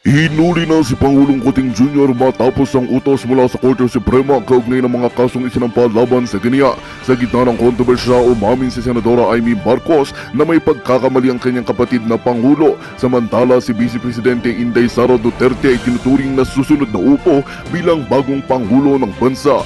Hinuli na si Pangulong Kuting Jr. matapos ang utos mula sa Korte Suprema kaugnay ng mga kasong isinampa laban sa kanya. Sa gitna ng kontrobersya, umamin si Senadora Amy Marcos na may pagkakamali ang kanyang kapatid na Pangulo. Samantala, si Vice Presidente Inday Sara Duterte ay tinuturing na susunod na upo bilang bagong Pangulo ng bansa.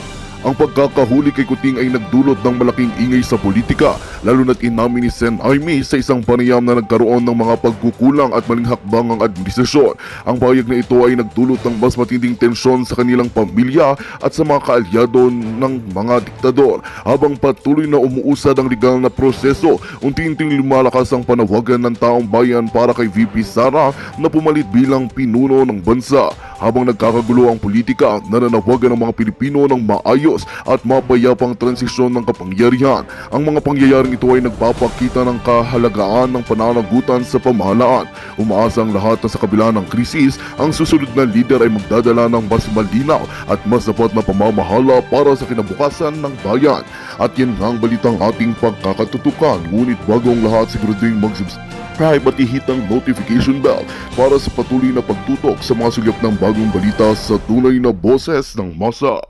Ang pagkakahuli kay Kuting ay nagdulot ng malaking ingay sa politika, lalo na't inamin ni Sen. Amy sa isang panayam na nagkaroon ng mga pagkukulang at maling hakbang ang administrasyon. Ang pahayag na ito ay nagdulot ng mas matinding tensyon sa kanilang pamilya at sa mga kaalyado ng mga diktador. Habang patuloy na umuusad ang legal na proseso, unti-unting lumalakas ang panawagan ng taong bayan para kay VP Sara na pumalit bilang pinuno ng bansa. Habang nagkakagulo ang politika, nananawagan ng mga Pilipino ng maayos at mapayapang transisyon ng kapangyarihan. Ang mga pangyayaring ito ay nagpapakita ng kahalagaan ng pananagutan sa pamahalaan. Umaasa ang lahat na sa kabila ng krisis, ang susunod na lider ay magdadala ng mas malinaw at mas sapat na pamamahala para sa kinabukasan ng bayan. At yan nga ang balitang ating pagkakatutukan. Ngunit bago ang lahat, sigurading mag-subscribe at i-hit ang notification bell para sa patuloy na pagtutok sa mga sulyap ng bagong balita sa tunay na boses ng masa.